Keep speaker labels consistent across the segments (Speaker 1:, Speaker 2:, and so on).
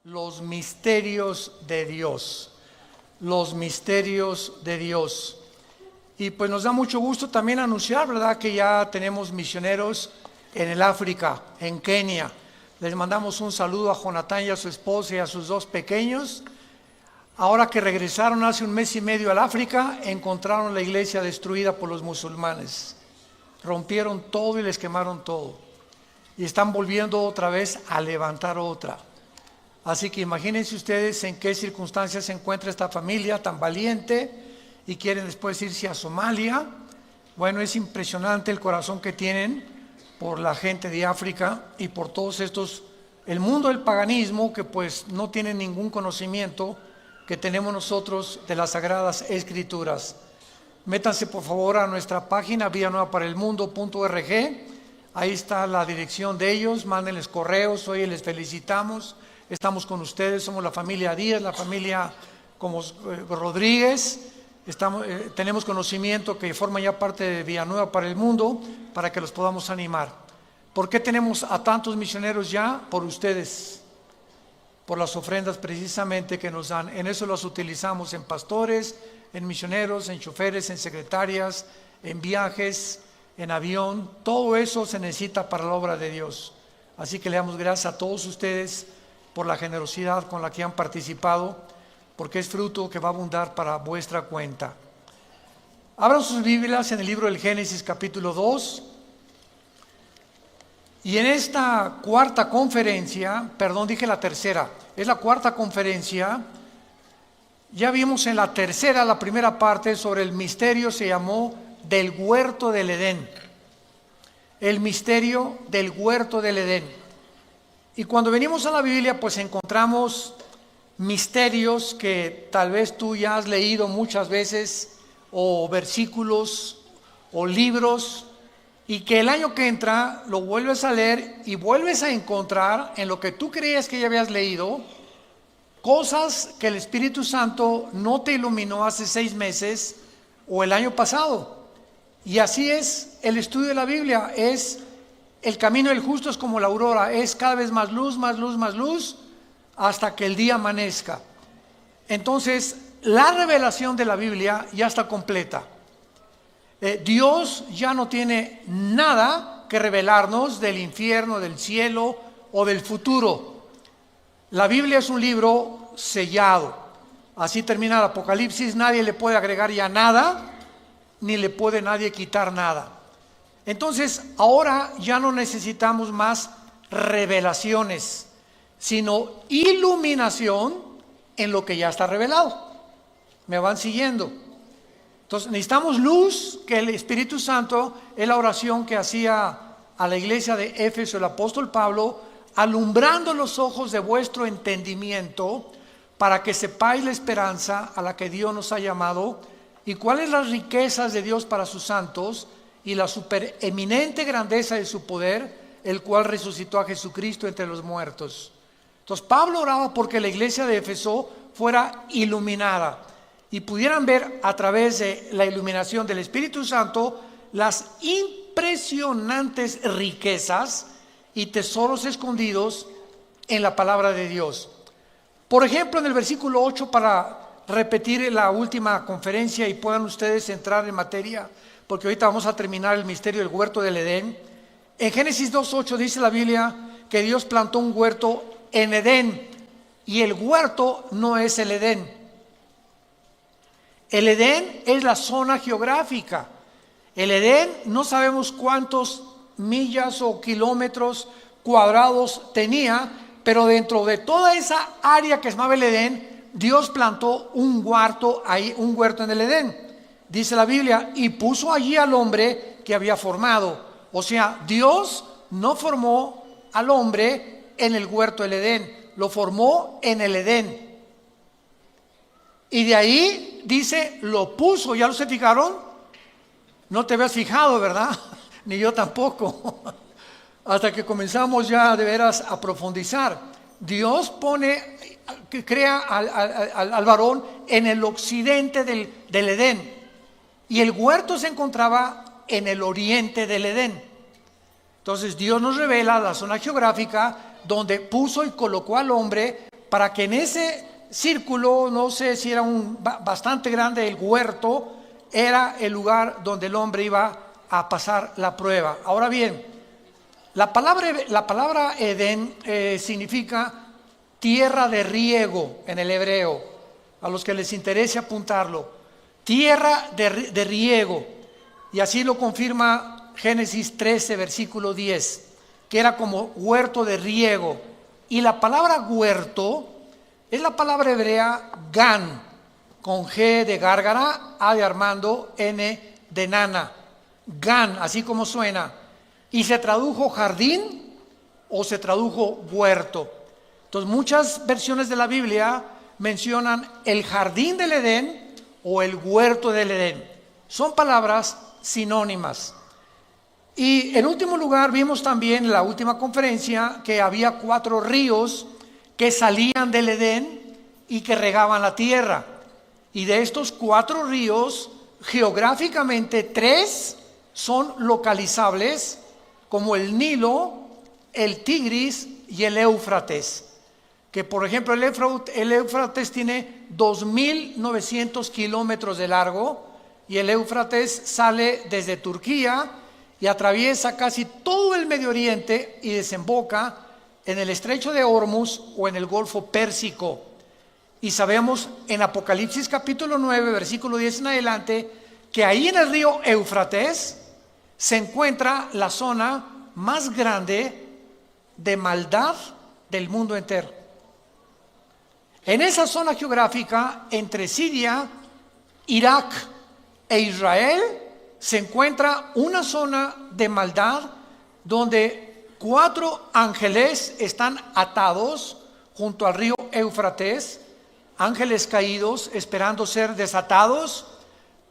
Speaker 1: Los misterios de Dios. Los misterios de Dios. Y pues nos da mucho gusto también anunciar, ¿verdad?, que ya tenemos misioneros en el África, en Kenia. Les mandamos un saludo a Jonathan y a su esposa y a sus dos pequeños. Ahora que regresaron hace un mes y medio al África, encontraron la iglesia destruida por los musulmanes. Rompieron todo y les quemaron todo. Y están volviendo otra vez a levantar otra. Así que imagínense ustedes en qué circunstancias se encuentra esta familia tan valiente y quieren después irse a Somalia. Bueno, es impresionante el corazón que tienen por la gente de África y por todos estos, el mundo del paganismo, que pues no tienen ningún conocimiento que tenemos nosotros de las Sagradas Escrituras. Métanse por favor a nuestra página villanuevaparaelmundo.org. Ahí está la dirección de ellos, mándenles correos, hoy les felicitamos. Estamos con ustedes, somos la familia Díaz, la familia como Rodríguez. Tenemos conocimiento que forman ya parte de Villanueva para el Mundo, para que los podamos animar. ¿Por qué tenemos a tantos misioneros ya? Por ustedes, por las ofrendas precisamente que nos dan. En eso las utilizamos en pastores, en misioneros, en choferes, en secretarias, en viajes, en avión. Todo eso se necesita para la obra de Dios. Así que le damos gracias a todos ustedes por la generosidad con la que han participado, porque es fruto que va a abundar para vuestra cuenta. Abran sus Biblias en el libro del Génesis capítulo 2. Y en esta cuarta conferencia, dije la tercera, es la cuarta conferencia. Ya vimos en la tercera, la primera parte, sobre el misterio, se llamó del huerto del Edén. El misterio del huerto del Edén. Y cuando venimos a la Biblia, pues encontramos misterios que tal vez tú ya has leído muchas veces, o versículos, o libros, y que el año que entra lo vuelves a leer y vuelves a encontrar en lo que tú creías que ya habías leído, cosas que el Espíritu Santo no te iluminó hace 6 meses o el año pasado. Y así es el estudio de la Biblia, es el camino del justo es como la aurora, es cada vez más luz, más luz, más luz, hasta que el día amanezca. Entonces, la revelación de la Biblia ya está completa. Dios ya no tiene nada que revelarnos del infierno, del cielo o del futuro. La Biblia es un libro sellado. Así termina el Apocalipsis, nadie le puede agregar ya nada, ni le puede nadie quitar nada. Entonces, ahora ya no necesitamos más revelaciones, sino iluminación en lo que ya está revelado. ¿Me van siguiendo? Entonces, necesitamos luz, que el Espíritu Santo es la oración que hacía a la iglesia de Éfeso el apóstol Pablo, alumbrando los ojos de vuestro entendimiento, para que sepáis la esperanza a la que Dios nos ha llamado, y cuáles las riquezas de Dios para sus santos, y la supereminente grandeza de su poder, el cual resucitó a Jesucristo entre los muertos. Entonces Pablo oraba porque la iglesia de Éfeso fuera iluminada y pudieran ver a través de la iluminación del Espíritu Santo las impresionantes riquezas y tesoros escondidos en la palabra de Dios. Por ejemplo, en el versículo 8, para repetir la última conferencia y puedan ustedes entrar en materia, porque ahorita vamos a terminar el misterio del huerto del Edén. En Génesis 2:8 dice la Biblia que Dios plantó un huerto en Edén, y el huerto no es el Edén. El Edén es la zona geográfica. El Edén no sabemos cuántos millas o kilómetros cuadrados tenía, pero dentro de toda esa área que se llamaba el Edén, Dios plantó un huerto ahí, un huerto en el Edén. Dice la Biblia, y puso allí al hombre que había formado. O sea, Dios no formó al hombre en el huerto del Edén, lo formó en el Edén. Y de ahí dice, lo puso. ¿Ya se fijaron? No te habías fijado, ¿verdad? Ni yo tampoco. Hasta que comenzamos ya de veras a profundizar. Dios crea al varón en el occidente del Edén. Y el huerto se encontraba en el oriente del Edén. Entonces Dios nos revela la zona geográfica donde puso y colocó al hombre para que en ese círculo, no sé si era bastante grande el huerto, era el lugar donde el hombre iba a pasar la prueba. Ahora bien, la palabra Edén significa tierra de riego en el hebreo, a los que les interese apuntarlo, tierra de riego, y así lo confirma Génesis 13, versículo 10, que era como huerto de riego. Y la palabra huerto es la palabra hebrea gan, con G de gárgara, A de Armando, N de nana, gan, así como suena, y se tradujo jardín o se tradujo huerto. Entonces muchas versiones de la Biblia mencionan el jardín del Edén o el huerto del Edén. Son palabras sinónimas. Y en último lugar vimos también en la última conferencia que había 4 ríos que salían del Edén y que regaban la tierra. Y de estos 4 ríos, geográficamente 3 son localizables, como el Nilo, el Tigris y el Éufrates. Que por ejemplo el Éufrates tiene 2.900 kilómetros de largo, y el Éufrates sale desde Turquía y atraviesa casi todo el Medio Oriente y desemboca en el estrecho de Hormuz o en el Golfo Pérsico. Y sabemos en Apocalipsis capítulo 9, versículo 10 en adelante, que ahí en el río Éufrates se encuentra la zona más grande de maldad del mundo entero. En esa zona geográfica, entre Siria, Irak e Israel, se encuentra una zona de maldad donde 4 ángeles están atados junto al río Éufrates, ángeles caídos esperando ser desatados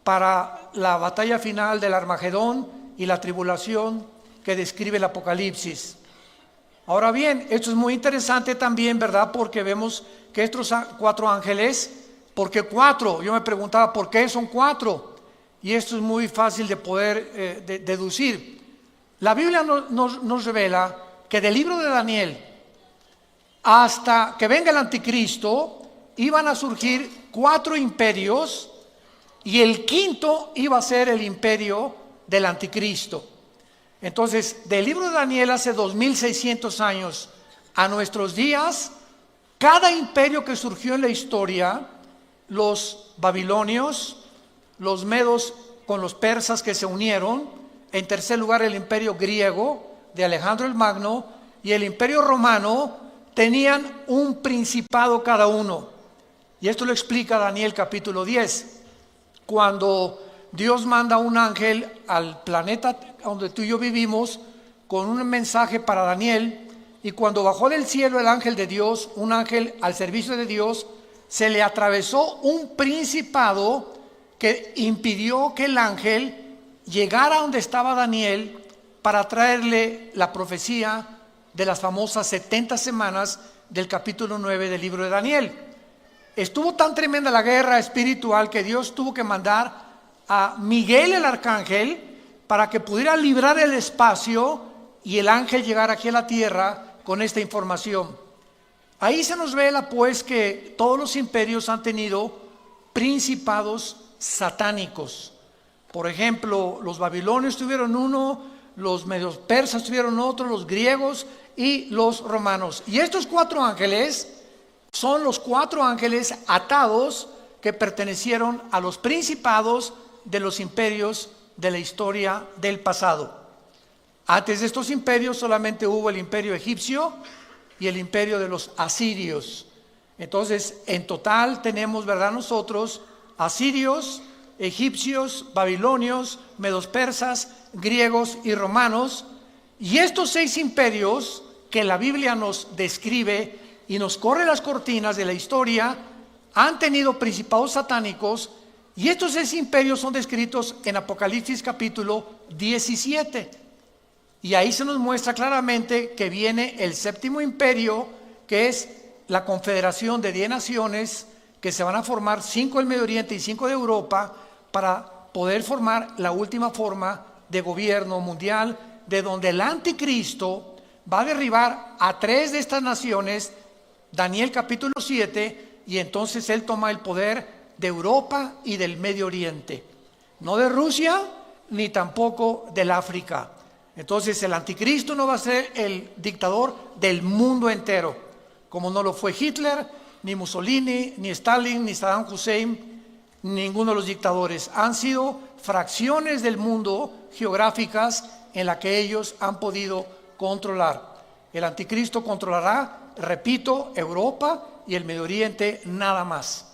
Speaker 1: para la batalla final del Armagedón y la tribulación que describe el Apocalipsis. Ahora bien, esto es muy interesante también, ¿verdad? Porque vemos que estos 4 ángeles, ¿por qué 4? Yo me preguntaba, ¿por qué son 4? Y esto es muy fácil de poder deducir. La Biblia nos revela que del libro de Daniel hasta que venga el anticristo iban a surgir 4 imperios, y el quinto iba a ser el imperio del anticristo. Entonces, del libro de Daniel hace 2600 años a nuestros días, cada imperio que surgió en la historia, los babilonios, los medos con los persas que se unieron, en tercer lugar el imperio griego de Alejandro el Magno y el imperio romano, tenían un principado cada uno. Y esto lo explica Daniel capítulo 10. Cuando Dios manda un ángel al planeta donde tú y yo vivimos con un mensaje para Daniel, y cuando bajó del cielo el ángel de Dios, un ángel al servicio de Dios, se le atravesó un principado que impidió que el ángel llegara a donde estaba Daniel para traerle la profecía de las famosas 70 semanas del capítulo 9 del libro de Daniel. Estuvo tan tremenda la guerra espiritual que Dios tuvo que mandar a Miguel el arcángel para que pudiera librar el espacio y el ángel llegara aquí a la tierra con esta información. Ahí se nos revela pues que todos los imperios han tenido principados satánicos. Por ejemplo, los babilonios tuvieron uno, los medios persas tuvieron otro, los griegos y los romanos. Y estos 4 ángeles son los 4 ángeles atados que pertenecieron a los principados de los imperios de la historia del pasado. Antes de estos imperios solamente hubo el imperio egipcio y el imperio de los asirios. Entonces, en total tenemos, ¿verdad?, nosotros asirios, egipcios, babilonios, medos persas, griegos y romanos. Y estos 6 imperios que la Biblia nos describe y nos corre las cortinas de la historia han tenido principados satánicos, y estos 6 imperios son descritos en Apocalipsis capítulo 17. Y ahí se nos muestra claramente que viene el 7º imperio, que es la confederación de 10 naciones que se van a formar, 5 del Medio Oriente y 5 de Europa, para poder formar la última forma de gobierno mundial, de donde el anticristo va a derribar a 3 de estas naciones Daniel capítulo 7, y entonces él toma el poder de Europa y del Medio Oriente, no de Rusia ni tampoco del África. Entonces el anticristo no va a ser el dictador del mundo entero, como no lo fue Hitler, ni Mussolini, ni Stalin, ni Saddam Hussein, ninguno de los dictadores. Han sido fracciones del mundo geográficas en la que ellos han podido controlar. El anticristo controlará, repito, Europa y el Medio Oriente nada más.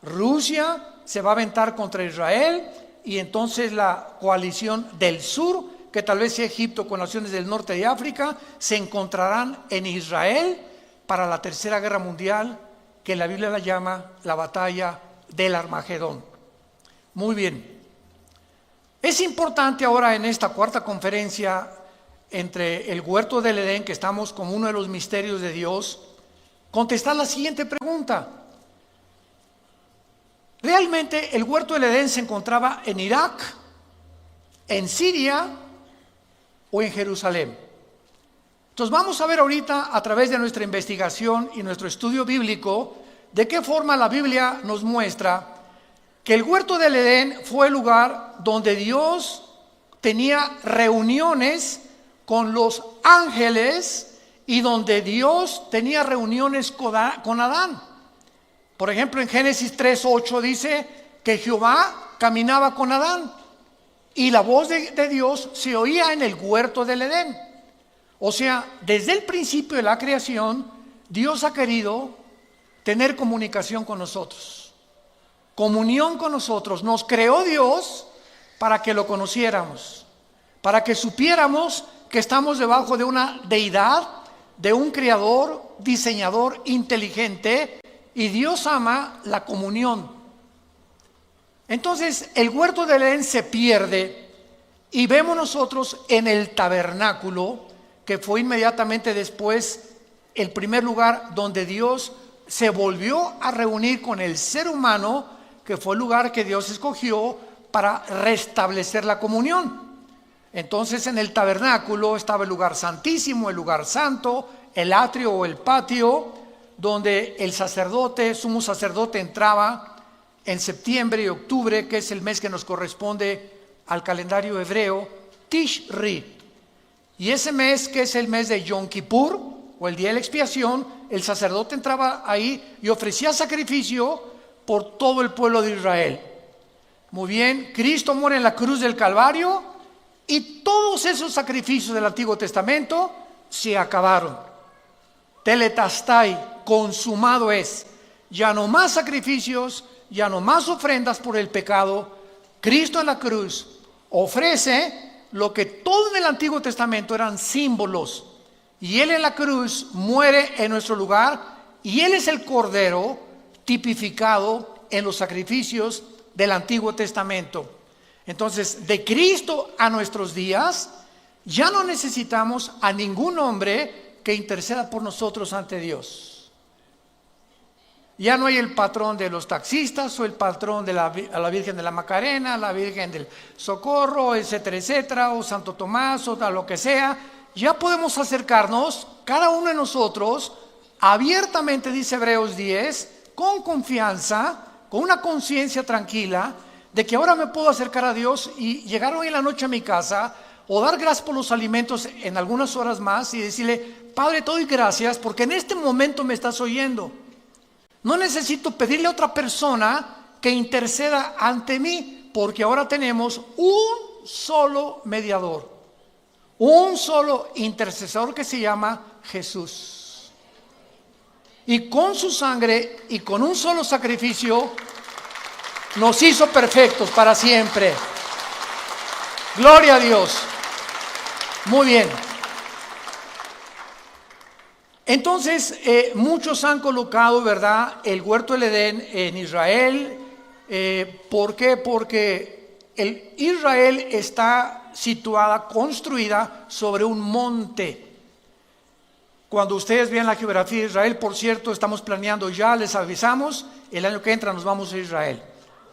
Speaker 1: Rusia se va a aventar contra Israel, y entonces la coalición del sur, que tal vez sea Egipto con naciones del norte de África, se encontrarán en Israel para la tercera guerra mundial, que la Biblia la llama la batalla del Armagedón. Muy bien. Es importante ahora en esta cuarta conferencia entre el huerto del Edén, que estamos como uno de los misterios de Dios, contestar la siguiente pregunta. ¿Realmente el huerto del Edén se encontraba en Irak, en Siria o en Jerusalén? Entonces vamos a ver ahorita, a través de nuestra investigación y nuestro estudio bíblico, de qué forma la Biblia nos muestra que el huerto del Edén fue el lugar donde Dios tenía reuniones con los ángeles y donde Dios tenía reuniones con Adán. Por ejemplo, en Génesis 3:8 dice que Jehová caminaba con Adán y la voz de Dios se oía en el huerto del Edén. O sea, desde el principio de la creación, Dios ha querido tener comunicación con nosotros, comunión con nosotros. Nos creó Dios para que lo conociéramos, para que supiéramos que estamos debajo de una deidad, de un creador, diseñador inteligente, y Dios ama la comunión. Entonces el huerto del Edén se pierde y vemos nosotros en el tabernáculo, que fue inmediatamente después el primer lugar donde Dios se volvió a reunir con el ser humano, que fue el lugar que Dios escogió para restablecer la comunión. Entonces en el tabernáculo estaba el lugar santísimo, el lugar santo, el atrio o el patio, donde el sacerdote, sumo sacerdote, entraba en septiembre y octubre, que es el mes que nos corresponde al calendario hebreo, Tishri. Y ese mes, que es el mes de Yom Kippur, o el día de la expiación, el sacerdote entraba ahí y ofrecía sacrificio por todo el pueblo de Israel. Muy bien, Cristo muere en la cruz del Calvario y todos esos sacrificios del Antiguo Testamento se acabaron. Tetelestai, consumado es. Ya no más sacrificios, ya no más ofrendas por el pecado. Cristo en la cruz ofrece lo que todo en el Antiguo Testamento eran símbolos, y Él en la cruz muere en nuestro lugar, y Él es el Cordero tipificado en los sacrificios del Antiguo Testamento. Entonces, de Cristo a nuestros días, ya no necesitamos a ningún hombre que interceda por nosotros ante Dios. Ya no hay el patrón de los taxistas o el patrón de la Virgen de la Macarena, la Virgen del Socorro, etcétera, etcétera, o Santo Tomás, o lo que sea. Ya podemos acercarnos, cada uno de nosotros, abiertamente, dice Hebreos 10, con confianza, con una conciencia tranquila, de que ahora me puedo acercar a Dios y llegar hoy en la noche a mi casa, o dar gracias por los alimentos en algunas horas más y decirle: Padre, te doy gracias porque en este momento me estás oyendo. No necesito pedirle a otra persona que interceda ante mí, porque ahora tenemos un solo mediador, un solo intercesor, que se llama Jesús. Y con su sangre y con un solo sacrificio nos hizo perfectos para siempre. Gloria a Dios. Muy bien. Entonces, muchos han colocado, ¿verdad?, el huerto del Edén en Israel. ¿Por qué? Porque Israel está situada, construida sobre un monte. Cuando ustedes vean la geografía de Israel, por cierto, estamos planeando ya, les avisamos, el año que entra nos vamos a Israel.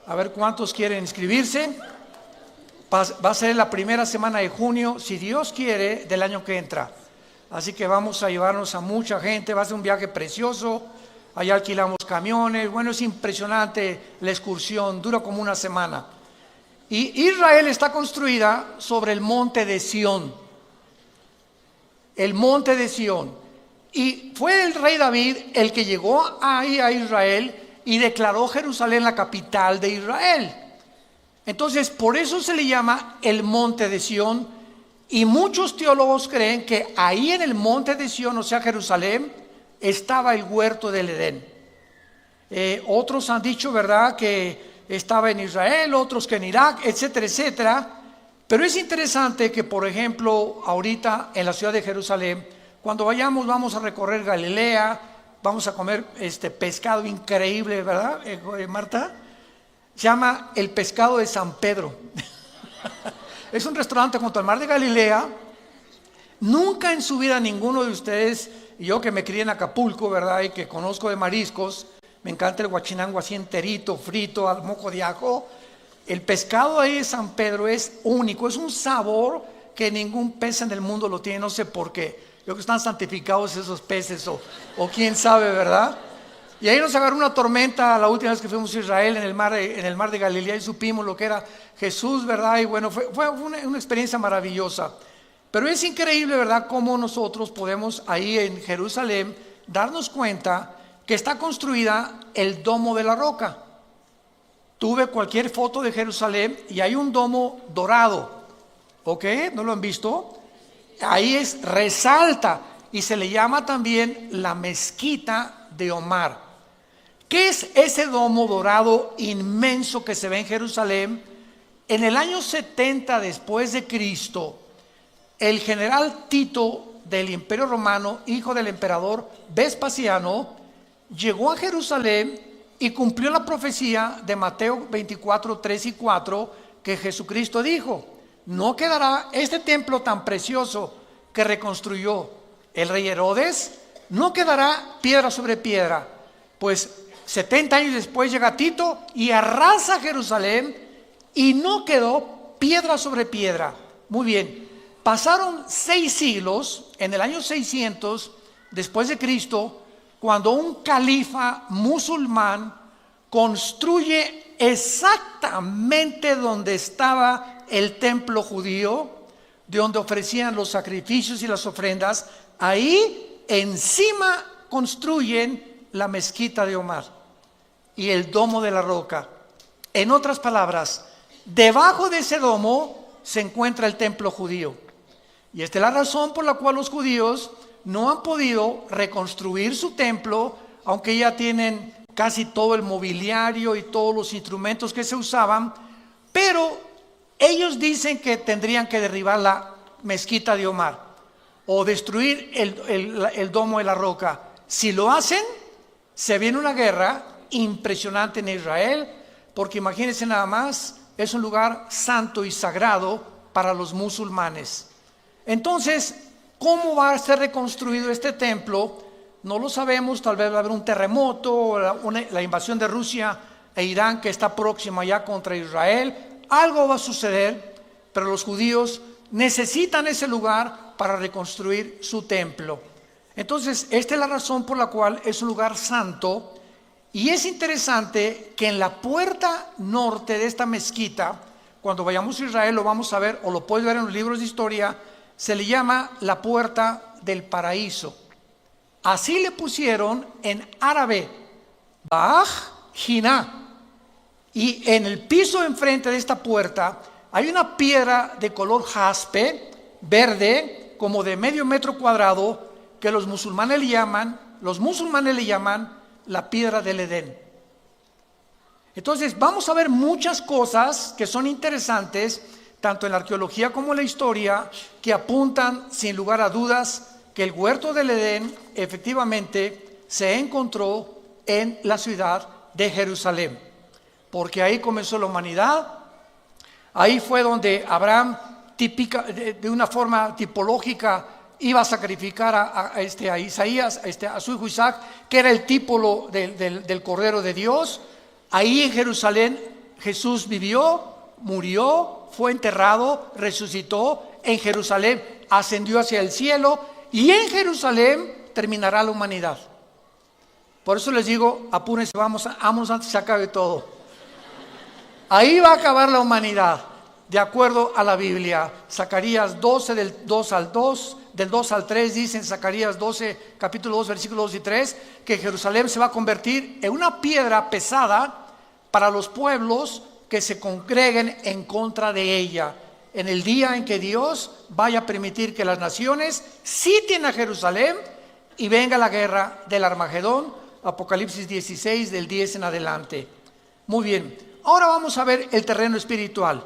Speaker 1: A ver cuántos quieren inscribirse. Va a ser la primera semana de junio, si Dios quiere, del año que entra. Así que vamos a llevarnos a mucha gente, va a ser un viaje precioso. allá alquilamos camiones, bueno, es impresionante la excursión, dura como una semana. Y Israel está construida sobre el monte de Sión, el monte de Sión. Y fue el rey David el que llegó ahí a Israel y declaró Jerusalén la capital de Israel. Entonces, por eso se le llama el monte de Sión. Y muchos teólogos creen que ahí en el monte de Sión, o sea, Jerusalén, estaba el huerto del Edén. Otros han dicho, ¿verdad?, que estaba en Israel, otros que en Irak, etcétera, etcétera. Pero es interesante que, por ejemplo, ahorita en la ciudad de Jerusalén, cuando vayamos, vamos a recorrer Galilea, vamos a comer pescado increíble, ¿verdad, Marta? Se llama el pescado de San Pedro. Es un restaurante junto al mar de Galilea. Nunca en su vida ninguno de ustedes, y yo que me crié en Acapulco, ¿verdad?, y que conozco de mariscos, me encanta el guachinango así enterito, frito, al mojo de ajo. El pescado ahí de San Pedro es único, es un sabor que ningún pez en el mundo lo tiene, no sé por qué. Yo creo que están santificados esos peces o quién sabe, ¿verdad? Y ahí nos agarró una tormenta la última vez que fuimos a Israel en el mar de Galilea y supimos lo que era Jesús, ¿verdad? Y bueno, fue una experiencia maravillosa. Pero es increíble, ¿verdad?, cómo nosotros podemos ahí en Jerusalén darnos cuenta que está construida el domo de la roca. Tuve cualquier foto de Jerusalén y hay un domo dorado, ¿ok? ¿No lo han visto? Ahí resalta y se le llama también la mezquita de Omar. ¿Qué es ese domo dorado inmenso que se ve en Jerusalén? En el año 70 después de Cristo, el general Tito del Imperio Romano, hijo del emperador Vespasiano, llegó a Jerusalén y cumplió la profecía de Mateo 24, 3 y 4, que Jesucristo dijo: no quedará este templo tan precioso que reconstruyó el rey Herodes, no quedará piedra sobre piedra. Pues 70 años después llega Tito y arrasa Jerusalén y no quedó piedra sobre piedra. Muy bien, pasaron 6 siglos, en el año 600 después de Cristo, cuando un califa musulmán construye exactamente donde estaba el templo judío, de donde ofrecían los sacrificios y las ofrendas, ahí encima construyen la mezquita de Omar y el domo de la roca. En otras palabras, debajo de ese domo se encuentra el templo judío. Y esta es la razón por la cual los judíos no han podido reconstruir su templo, aunque ya tienen casi todo el mobiliario y todos los instrumentos que se usaban, pero ellos dicen que tendrían que derribar la mezquita de Omar o destruir el domo de la roca. Si lo hacen, se viene una guerra impresionante en Israel, porque imagínense nada más, es un lugar santo y sagrado para los musulmanes. Entonces, ¿cómo va a ser reconstruido este templo? No lo sabemos, tal vez va a haber un terremoto, la invasión de Rusia e Irán que está próxima ya contra Israel. Algo va a suceder, pero los judíos necesitan ese lugar para reconstruir su templo. Entonces, esta es la razón por la cual es un lugar santo. Y es interesante que en la puerta norte de esta mezquita, cuando vayamos a Israel lo vamos a ver, o lo puedes ver en los libros de historia, se le llama la puerta del paraíso. Así le pusieron en árabe, Baj Jiná. Y en el piso enfrente de esta puerta hay una piedra de color jaspe, verde, como de medio metro cuadrado, que los musulmanes le llaman la piedra del Edén. Entonces vamos a ver muchas cosas que son interesantes, tanto en la arqueología como en la historia, que apuntan sin lugar a dudas que el huerto del Edén efectivamente se encontró en la ciudad de Jerusalén, porque ahí comenzó la humanidad. Ahí fue donde Abraham, de una forma tipológica, iba a sacrificar a Isaías, a su hijo Isaac, que era el tipo del Cordero de Dios. Ahí en Jerusalén Jesús vivió, murió, fue enterrado, resucitó. En Jerusalén ascendió hacia el cielo y en Jerusalén terminará la humanidad. Por eso les digo, apúrense, vamos antes que se acabe todo. Ahí va a acabar la humanidad, de acuerdo a la Biblia. Zacarías 12, del 2 al 3, dice en Zacarías 12, capítulo 2, versículos 2 y 3, que Jerusalén se va a convertir en una piedra pesada para los pueblos que se congreguen en contra de ella. En el día en que Dios vaya a permitir que las naciones sitien a Jerusalén y venga la guerra del Armagedón, Apocalipsis 16, del 10 en adelante. Muy bien, ahora vamos a ver el terreno espiritual.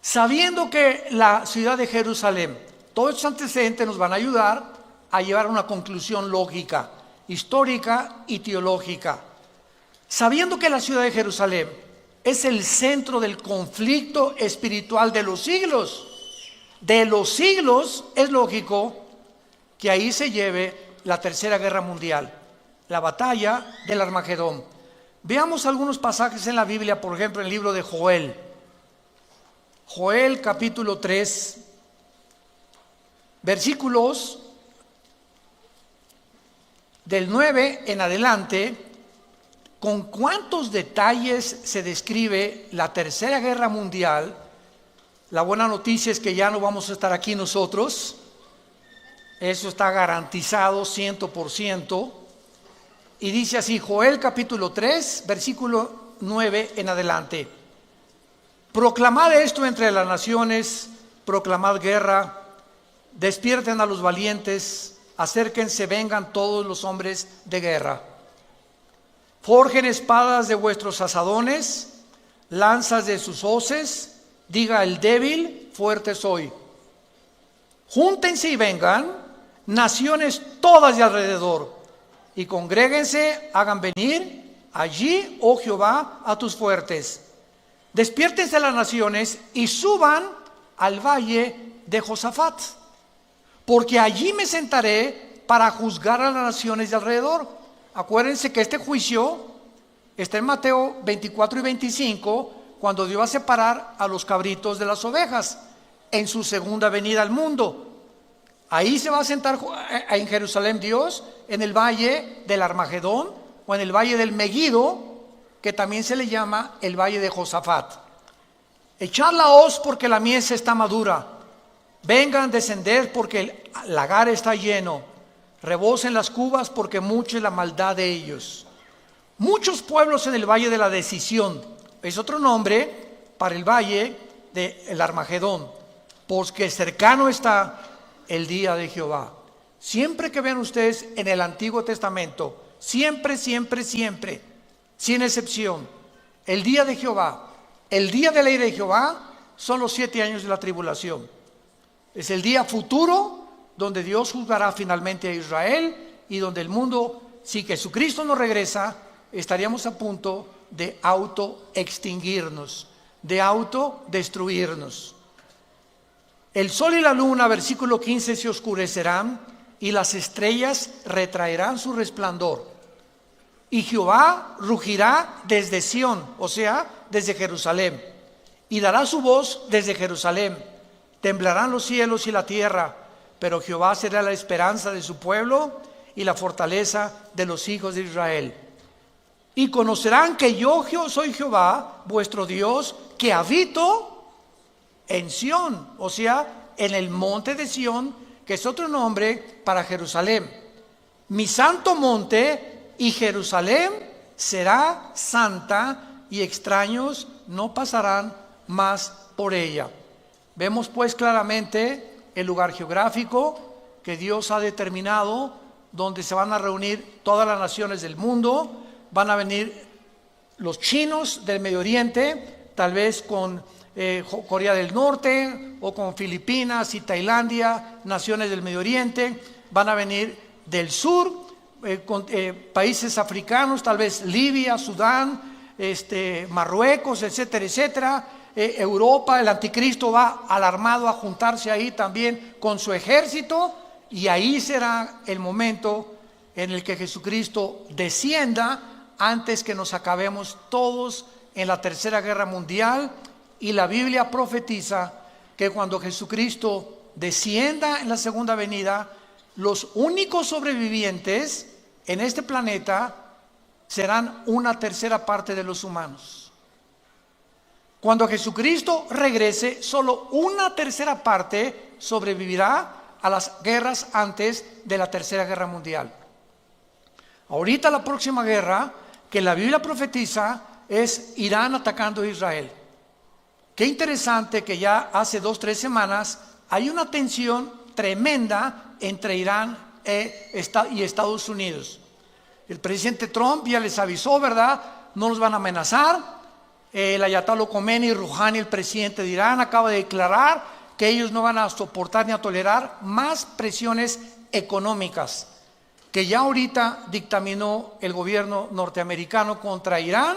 Speaker 1: Sabiendo que la ciudad de Jerusalén, todos estos antecedentes nos van a ayudar a llevar a una conclusión lógica, histórica y teológica. Sabiendo que la ciudad de Jerusalén es el centro del conflicto espiritual de los siglos, es lógico que ahí se lleve la tercera guerra mundial, la batalla del Armagedón. Veamos algunos pasajes en la Biblia, por ejemplo en el libro de Joel. Joel capítulo 3, versículos del 9 en adelante. Con cuántos detalles se describe la tercera guerra mundial. La buena noticia es que ya no vamos a estar aquí nosotros. Eso está garantizado 100%. Y dice así, Joel capítulo 3, versículo 9 en adelante. Proclamad esto entre las naciones, proclamad guerra, despierten a los valientes, acérquense, vengan todos los hombres de guerra. Forjen espadas de vuestros asadones, lanzas de sus hoces, diga el débil, fuerte soy. Júntense y vengan, naciones todas de alrededor, y congréguense, hagan venir allí, oh Jehová, a tus fuertes. Despiértense las naciones y suban al valle de Josafat, porque allí me sentaré para juzgar a las naciones de alrededor. Acuérdense que este juicio está en Mateo 24 y 25, cuando Dios va a separar a los cabritos de las ovejas en su segunda venida al mundo. Ahí se va a sentar en Jerusalén Dios, en el valle del Armagedón o en el valle del Megido, que también se le llama el valle de Josafat. Echad la hoz porque la mies está madura. Vengan, descender porque el lagar está lleno. Rebosen las cubas porque mucha es la maldad de ellos. Muchos pueblos en el valle de la decisión. Es otro nombre para el valle del Armagedón. Porque cercano está el día de Jehová. Siempre que vean ustedes en el Antiguo Testamento, siempre, sin excepción, el día de Jehová, el día de la ira de Jehová, son los 7 años de la tribulación. Es el día futuro donde Dios juzgará finalmente a Israel y donde el mundo, si Jesucristo no regresa, estaríamos a punto de autoextinguirnos, de autodestruirnos. El sol y la luna, versículo 15, se oscurecerán y las estrellas retraerán su resplandor. Y Jehová rugirá desde Sión, o sea, desde Jerusalén, y dará su voz desde Jerusalén. Temblarán los cielos y la tierra, pero Jehová será la esperanza de su pueblo y la fortaleza de los hijos de Israel. Y conocerán que yo soy Jehová, vuestro Dios, que habito en Sión, o sea, en el monte de Sión, que es otro nombre para Jerusalén. Mi santo monte, y Jerusalén será santa, y extraños no pasarán más por ella. Vemos pues claramente el lugar geográfico que Dios ha determinado, donde se van a reunir todas las naciones del mundo. Van a venir los chinos del Medio Oriente, tal vez con Corea del Norte o con Filipinas y Tailandia, naciones del Medio Oriente. Van a venir del sur, con países africanos, tal vez Libia, Sudán, Marruecos, etcétera, etcétera. Europa, el anticristo va alarmado a juntarse ahí también con su ejército, y ahí será el momento en el que Jesucristo descienda antes que nos acabemos todos en la tercera guerra mundial. Y la Biblia profetiza que cuando Jesucristo descienda en la segunda venida, los únicos sobrevivientes en este planeta serán una tercera parte de los humanos. Cuando Jesucristo regrese, solo una tercera parte sobrevivirá a las guerras antes de la Tercera Guerra Mundial. Ahorita la próxima guerra que la Biblia profetiza es Irán atacando a Israel. Qué interesante que ya hace 2-3 semanas hay una tensión tremenda entre Irán y Estados Unidos. El presidente Trump ya les avisó, ¿verdad? No los van a amenazar. El Ayatollah Khomeini Rouhani, el presidente de Irán, acaba de declarar que ellos no van a soportar ni a tolerar más presiones económicas que ya ahorita dictaminó el gobierno norteamericano contra Irán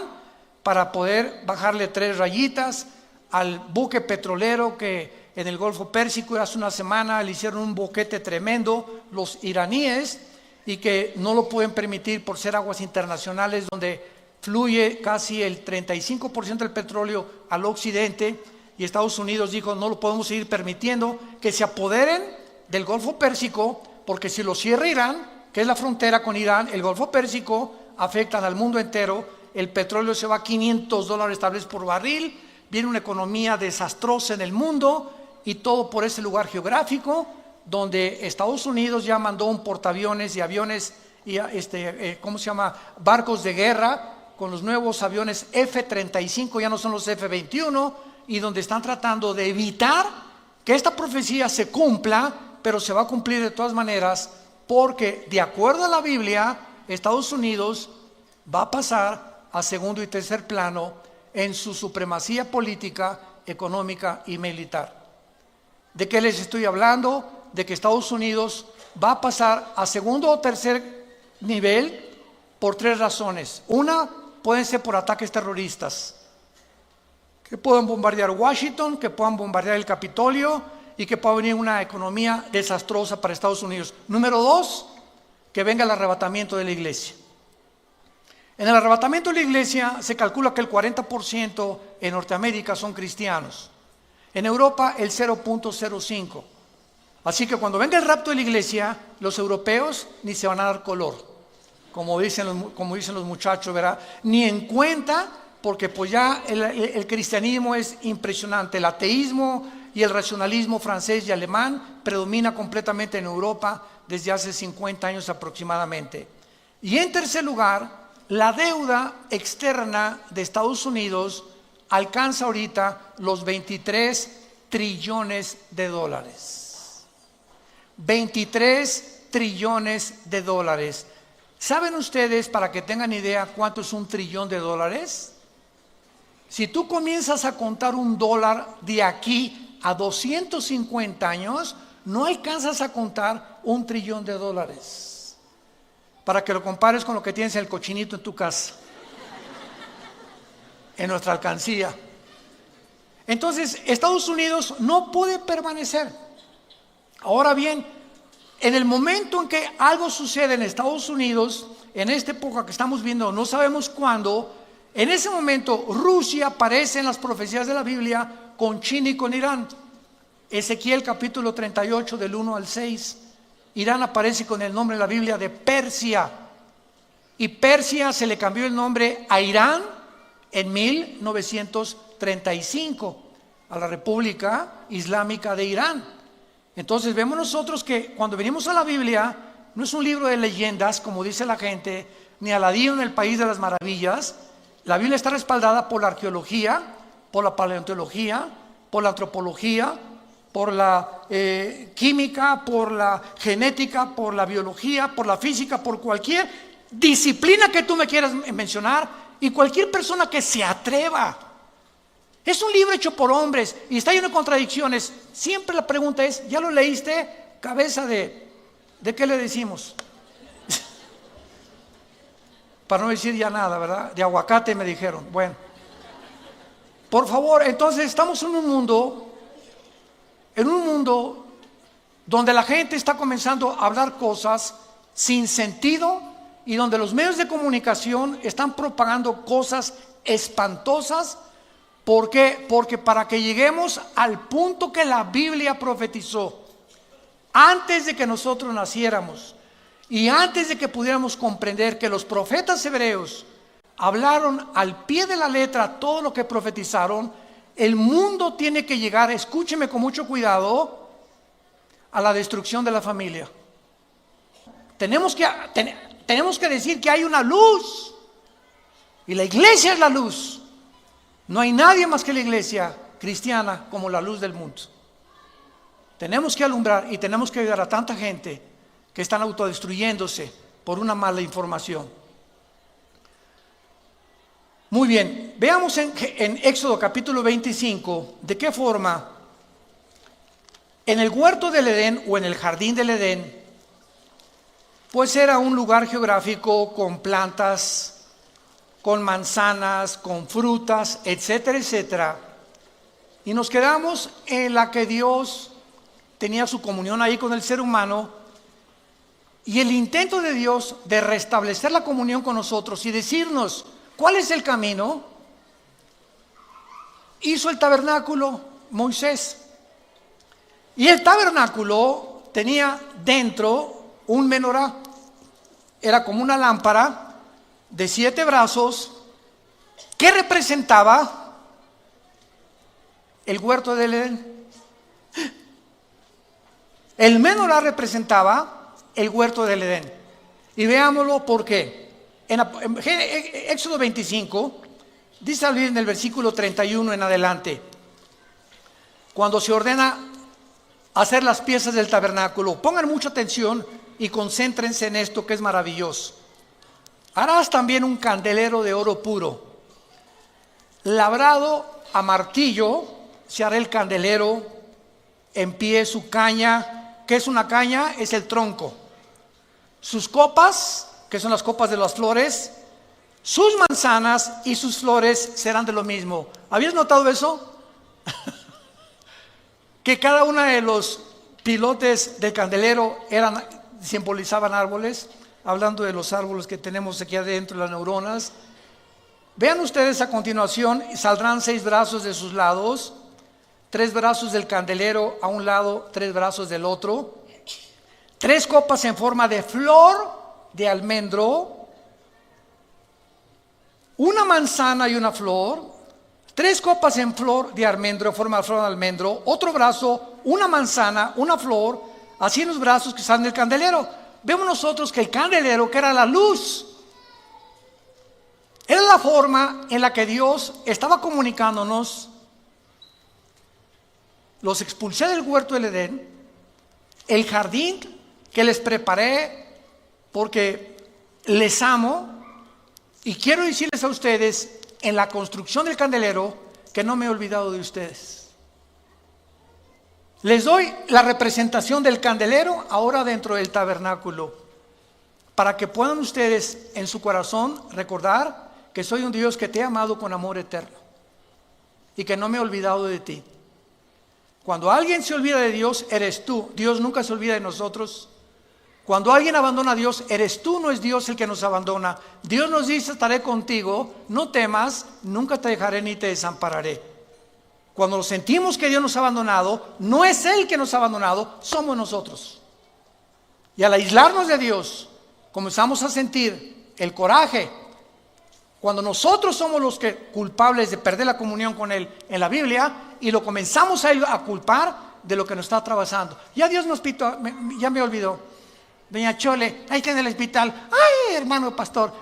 Speaker 1: para poder bajarle 3 rayitas al buque petrolero que en el Golfo Pérsico hace una semana le hicieron un boquete tremendo los iraníes y que no lo pueden permitir por ser aguas internacionales donde fluye casi el 35% del petróleo al occidente, y Estados Unidos dijo no lo podemos seguir permitiendo que se apoderen del Golfo Pérsico, porque si lo cierra Irán, que es la frontera con Irán, el Golfo Pérsico afecta al mundo entero, el petróleo se va a $500 tal vez por barril, viene una economía desastrosa en el mundo y todo por ese lugar geográfico donde Estados Unidos ya mandó un portaaviones y aviones y barcos de guerra con los nuevos aviones F-35, ya no son los F-21, y donde están tratando de evitar que esta profecía se cumpla, pero se va a cumplir de todas maneras, porque de acuerdo a la Biblia, Estados Unidos va a pasar a segundo y tercer plano en su supremacía política, económica y militar. ¿De qué les estoy hablando? De que Estados Unidos va a pasar a segundo o tercer nivel por 3 razones. Una, pueden ser por ataques terroristas, que puedan bombardear Washington, que puedan bombardear el Capitolio y que pueda venir una economía desastrosa para Estados Unidos. Número 2, que venga el arrebatamiento de la iglesia. En el arrebatamiento de la iglesia se calcula que el 40% en Norteamérica son cristianos. En Europa el 0.05. Así que cuando venga el rapto de la iglesia, los europeos ni se van a dar color, como dicen los muchachos, ¿verdad? Ni en cuenta, porque pues ya el cristianismo es impresionante. El ateísmo y el racionalismo francés y alemán predomina completamente en Europa desde hace 50 años aproximadamente. Y en tercer lugar, la deuda externa de Estados Unidos alcanza ahorita los 23 trillones de dólares. 23 trillones de dólares. ¿Saben ustedes, para que tengan idea, cuánto es $1 trillón de dólares? Si tú comienzas a contar $1 de aquí a 250 años, no alcanzas a contar $1 trillón de dólares. Para que lo compares con lo que tienes en el cochinito en tu casa, en nuestra alcancía. Entonces, Estados Unidos no puede permanecer. Ahora bien, en el momento en que algo sucede en Estados Unidos, en esta época que estamos viendo, no sabemos cuándo, en ese momento Rusia aparece en las profecías de la Biblia con China y con Irán. Ezequiel capítulo 38 del 1 al 6. Irán aparece con el nombre en la Biblia de Persia. Y Persia se le cambió el nombre a Irán en 1935, a la República Islámica de Irán. Entonces vemos nosotros que cuando venimos a la Biblia, no es un libro de leyendas, como dice la gente, ni Aladino en el País de las Maravillas. La Biblia está respaldada por la arqueología, por la paleontología, por la antropología, por la química, por la genética, por la biología, por la física, por cualquier disciplina que tú me quieras mencionar y cualquier persona que se atreva. Es un libro hecho por hombres y está lleno de contradicciones. Siempre la pregunta es, ¿ya lo leíste? Cabeza ¿de qué le decimos? Para no decir ya nada, ¿verdad? De aguacate me dijeron. Bueno, por favor, entonces estamos en un mundo donde la gente está comenzando a hablar cosas sin sentido y donde los medios de comunicación están propagando cosas espantosas. ¿Por qué? Porque para que lleguemos al punto que la Biblia profetizó, antes de que nosotros naciéramos, Y antes de que pudiéramos comprender que los profetas hebreos hablaron al pie de la letra todo lo que profetizaron, el mundo tiene que llegar, escúcheme con mucho cuidado, a la destrucción de la familia. Tenemos que decir que hay una luz, y la iglesia es la luz. No hay nadie más que la iglesia cristiana como la luz del mundo. Tenemos que alumbrar y tenemos que ayudar a tanta gente que están autodestruyéndose por una mala información. Muy bien, veamos en Éxodo capítulo 25 de qué forma en el huerto del Edén o en el jardín del Edén, pues era un lugar geográfico con plantas, con manzanas, con frutas, etcétera, etcétera. Y nos quedamos en la que Dios tenía su comunión ahí con el ser humano, y el intento de Dios de restablecer la comunión con nosotros y decirnos cuál es el camino. Hizo el tabernáculo Moisés, y el tabernáculo tenía dentro un menorá. Era como una lámpara de 7 brazos que representaba el huerto del Edén. El menorá representaba el huerto del Edén. Y veámoslo por qué. En Éxodo 25, dice en el versículo 31 en adelante, cuando se ordena hacer las piezas del tabernáculo, pongan mucha atención y concéntrense en esto que es maravilloso. Harás también un candelero de oro puro, labrado a martillo, se hará el candelero en pie, su caña. ¿Qué es una caña? Es el tronco. Sus copas, que son las copas de las flores, sus manzanas y sus flores serán de lo mismo. ¿Habías notado eso? Que cada uno de los pilotes del candelero simbolizaban árboles, hablando de los árboles que tenemos aquí adentro, las neuronas. Vean ustedes a continuación, saldrán 6 brazos de sus lados, 3 brazos del candelero a un lado, 3 brazos del otro, 3 copas en forma de flor de almendro, una manzana y una flor, 3 copas en flor de almendro, en forma de flor de almendro, otro brazo, una manzana, una flor, así en los brazos que están del candelero. Vemos nosotros que el candelero, que era la luz, era la forma en la que Dios estaba comunicándonos. Los expulsé del huerto del Edén, el jardín que les preparé porque les amo, y quiero decirles a ustedes en la construcción del candelero que no me he olvidado de ustedes. Les doy la representación del candelero ahora dentro del tabernáculo, para que puedan ustedes en su corazón recordar que soy un Dios que te ha amado con amor eterno y que no me he olvidado de ti. Cuando alguien se olvida de Dios, eres tú. Dios nunca se olvida de nosotros. Cuando alguien abandona a Dios, eres tú, no es Dios el que nos abandona. Dios nos dice: estaré contigo, no temas, nunca te dejaré ni te desampararé. Cuando sentimos que Dios nos ha abandonado, no es Él que nos ha abandonado, somos nosotros. Y al aislarnos de Dios, comenzamos a sentir el coraje. Cuando nosotros somos los culpables de perder la comunión con Él en la Biblia, y lo comenzamos a culpar de lo que nos está atravesando. Ya Dios nos pitó, ya me olvidó. Doña Chole, ahí está en el hospital. Ay, hermano pastor,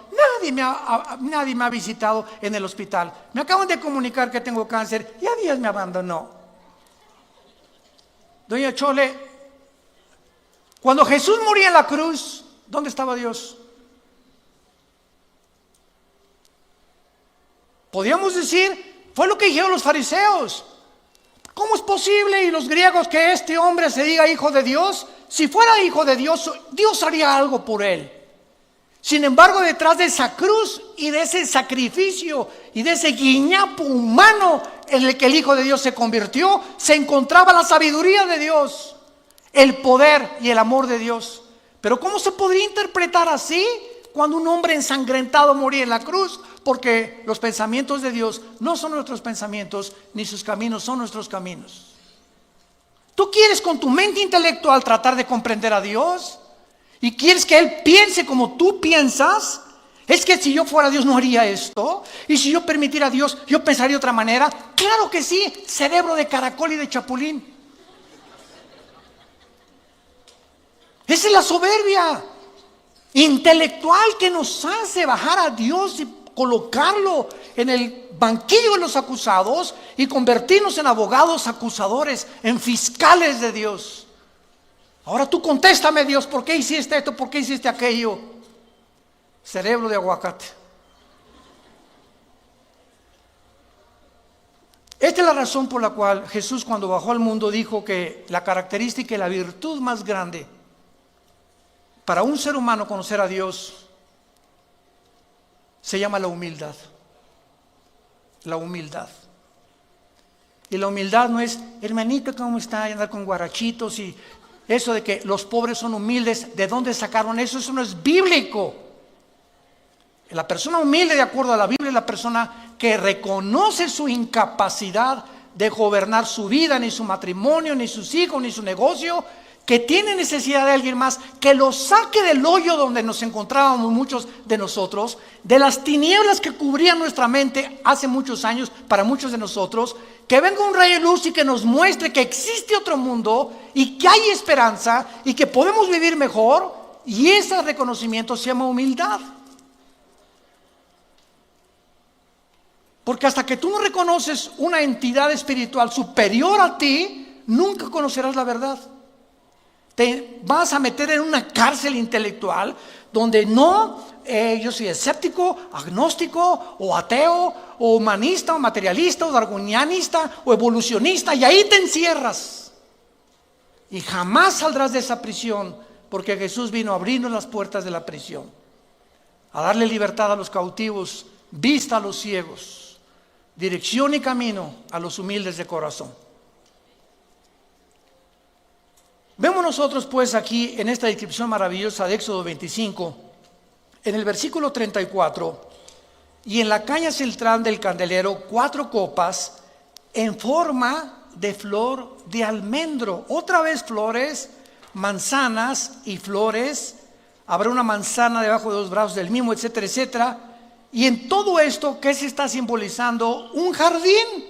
Speaker 1: nadie me ha visitado en el hospital. Me acaban de comunicar que tengo cáncer. Ya Dios me abandonó. Doña Chole, cuando Jesús moría en la cruz, ¿dónde estaba Dios? Podríamos decir, fue lo que dijeron los fariseos. ¿Cómo es posible, y los griegos, que este hombre se diga hijo de Dios? Si fuera hijo de Dios, Dios haría algo por él. Sin embargo, detrás de esa cruz y de ese sacrificio y de ese guiñapo humano en el que el Hijo de Dios se convirtió, se encontraba la sabiduría de Dios, el poder y el amor de Dios. Pero ¿cómo se podría interpretar así cuando un hombre ensangrentado moría en la cruz? Porque los pensamientos de Dios no son nuestros pensamientos, ni sus caminos son nuestros caminos. Tú quieres con tu mente intelectual tratar de comprender a Dios, y quieres que Él piense como tú piensas. Es que si yo fuera Dios no haría esto, y si yo permitiera a Dios, yo pensaría de otra manera. Claro que sí, cerebro de caracol y de chapulín. Esa es la soberbia intelectual que nos hace bajar a Dios y colocarlo en el banquillo de los acusados y convertirnos en abogados acusadores, en fiscales de Dios. Ahora tú contéstame, Dios, ¿por qué hiciste esto? ¿Por qué hiciste aquello? Cerebro de aguacate. Esta es la razón por la cual Jesús, cuando bajó al mundo, dijo que la característica y la virtud más grande para un ser humano conocer a Dios se llama la humildad. La humildad. Y la humildad no es, hermanito, ¿cómo está? Y andar con guarachitos y eso de que los pobres son humildes. ¿De dónde sacaron eso? Eso no es bíblico. La persona humilde, de acuerdo a la Biblia, es la persona que reconoce su incapacidad de gobernar su vida, ni su matrimonio, ni sus hijos, ni su negocio, que tiene necesidad de alguien más, que lo saque del hoyo donde nos encontrábamos muchos de nosotros, de las tinieblas que cubrían nuestra mente hace muchos años para muchos de nosotros, que venga un rayo de luz y que nos muestre que existe otro mundo y que hay esperanza y que podemos vivir mejor, y ese reconocimiento se llama humildad. Porque hasta que tú no reconoces una entidad espiritual superior a ti, nunca conocerás la verdad. Te vas a meter en una cárcel intelectual donde yo soy escéptico, agnóstico o ateo o humanista o materialista o darwinianista o evolucionista, y ahí te encierras y jamás saldrás de esa prisión, porque Jesús vino a abrirnos las puertas de la prisión, a darle libertad a los cautivos, vista a los ciegos, dirección y camino a los humildes de corazón. Vemos nosotros pues aquí en esta descripción maravillosa de Éxodo 25, en el versículo 34, y en la caña central del candelero 4 copas en forma de flor de almendro. Otra vez flores, manzanas y flores. Habrá una manzana debajo de los brazos del mismo, etcétera, etcétera. Y en todo esto, ¿qué se está simbolizando? Un jardín.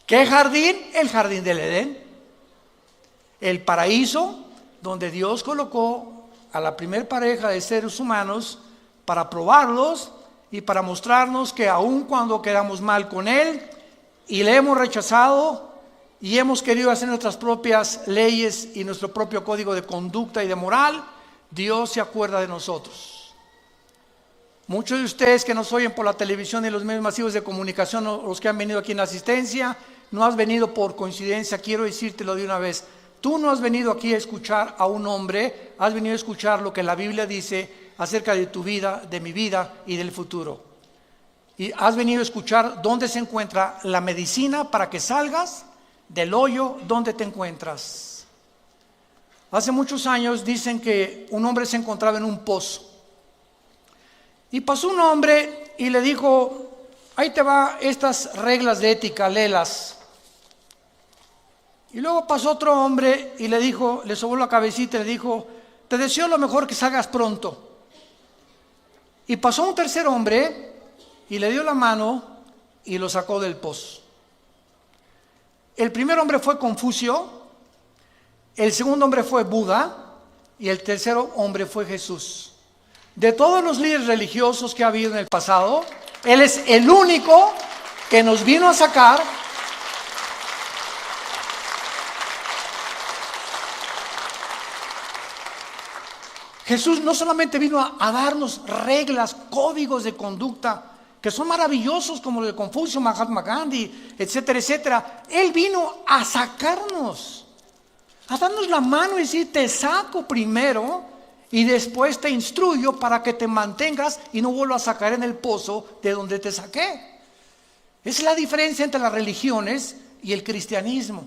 Speaker 1: ¿Qué jardín? El jardín del Edén. El paraíso donde Dios colocó a la primer pareja de seres humanos para probarlos y para mostrarnos que aun cuando quedamos mal con Él y le hemos rechazado y hemos querido hacer nuestras propias leyes y nuestro propio código de conducta y de moral, Dios se acuerda de nosotros. Muchos de ustedes que nos oyen por la televisión y los medios masivos de comunicación, o los que han venido aquí en la asistencia, no has venido por coincidencia. Quiero decírtelo de una vez. Tú no has venido aquí a escuchar a un hombre, has venido a escuchar lo que la Biblia dice acerca de tu vida, de mi vida y del futuro. Y has venido a escuchar dónde se encuentra la medicina para que salgas del hoyo donde te encuentras. Hace muchos años dicen que un hombre se encontraba en un pozo. Y pasó un hombre y le dijo, ahí te va estas reglas de ética, léelas. Y luego pasó otro hombre y le dijo, le sobó la cabecita y le dijo, te deseo lo mejor, que salgas pronto. Y pasó un tercer hombre y le dio la mano y lo sacó del pozo. El primer hombre fue Confucio, el segundo hombre fue Buda y el tercer hombre fue Jesús. De todos los líderes religiosos que ha habido en el pasado, Él es el único que nos vino a sacar Jesús no solamente vino a darnos reglas, códigos de conducta, que son maravillosos como los de Confucio, Mahatma Gandhi, etcétera, etcétera. Él vino a sacarnos, a darnos la mano y decir, te saco primero y después te instruyo para que te mantengas y no vuelvas a caer en el pozo de donde te saqué. Esa es la diferencia entre las religiones y el cristianismo.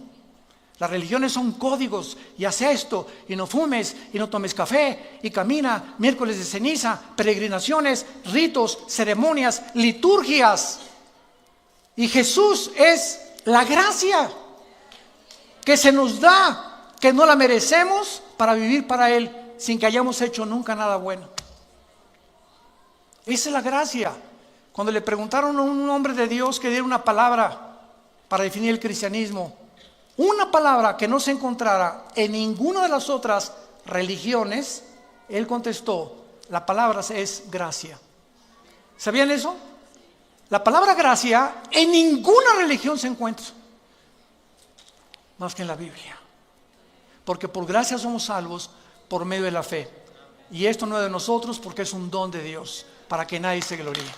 Speaker 1: Las religiones son códigos, y haz esto, y no fumes, y no tomes café, y camina, miércoles de ceniza, peregrinaciones, ritos, ceremonias, liturgias. Y Jesús es la gracia que se nos da, que no la merecemos, para vivir para Él sin que hayamos hecho nunca nada bueno. Esa es la gracia. Cuando le preguntaron a un hombre de Dios que diera una palabra para definir el cristianismo, una palabra que no se encontrara en ninguna de las otras religiones, él contestó, la palabra es gracia. ¿Sabían eso? La palabra gracia en ninguna religión se encuentra, más que en la Biblia. Porque por gracia somos salvos por medio de la fe. Y esto no es de nosotros, porque es un don de Dios, para que nadie se gloríe.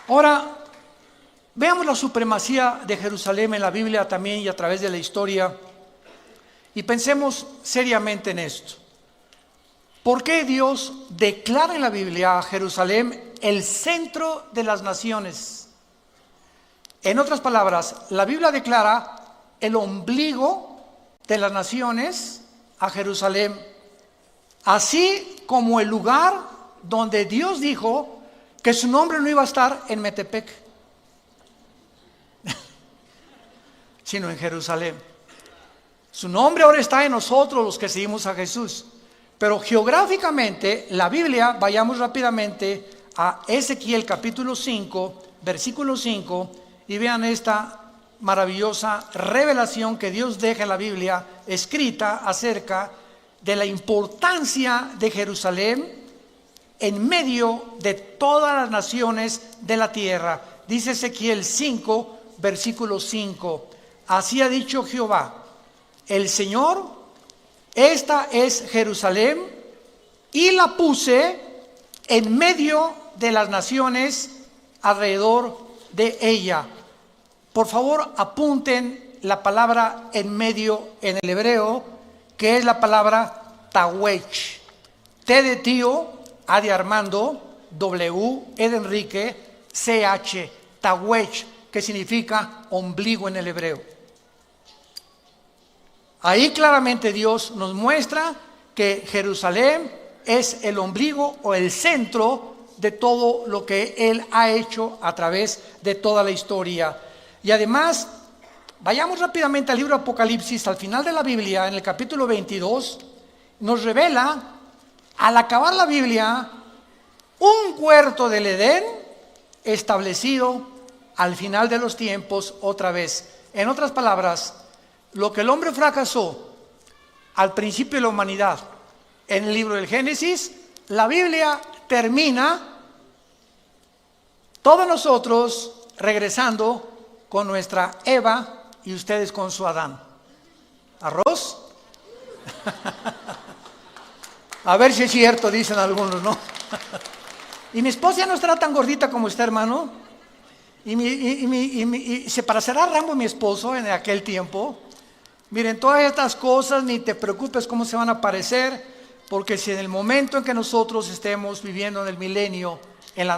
Speaker 1: Ahora, veamos la supremacía de Jerusalén en la Biblia también y a través de la historia. Y pensemos seriamente en esto. ¿Por qué Dios declara en la Biblia a Jerusalén el centro de las naciones? En otras palabras, la Biblia declara el ombligo de las naciones a Jerusalén, así como el lugar donde Dios dijo que su nombre no iba a estar en Metepec, sino en Jerusalén. Su nombre ahora está en nosotros los que seguimos a Jesús. Pero geográficamente, la Biblia, vayamos rápidamente a Ezequiel capítulo 5, versículo 5, y vean esta maravillosa revelación que Dios deja en la Biblia escrita acerca de la importancia de Jerusalén en medio de todas las naciones de la tierra. Dice Ezequiel 5, versículo 5, así ha dicho Jehová, el Señor, esta es Jerusalén, y la puse en medio de las naciones alrededor de ella. Por favor, apunten la palabra en medio en el hebreo, que es la palabra tawech. T de tío, A de Armando, W, E de Enrique, CH, tawech, que significa ombligo en el hebreo. Ahí claramente Dios nos muestra que Jerusalén es el ombligo o el centro de todo lo que Él ha hecho a través de toda la historia. Y además, vayamos rápidamente al libro de Apocalipsis, al final de la Biblia, en el capítulo 22, nos revela, al acabar la Biblia, un huerto del Edén establecido al final de los tiempos otra vez. En otras palabras, lo que el hombre fracasó al principio de la humanidad en el libro del Génesis, la Biblia termina todos nosotros regresando con nuestra Eva y ustedes con su Adán. ¿Arroz? A ver si es cierto, dicen algunos, ¿no? Y mi esposa no estará tan gordita como usted, hermano. Y se parecerá a Rambo, mi esposo, en aquel tiempo. Miren, todas estas cosas ni te preocupes cómo se van a parecer, porque si en el momento en que nosotros estemos viviendo en el milenio, en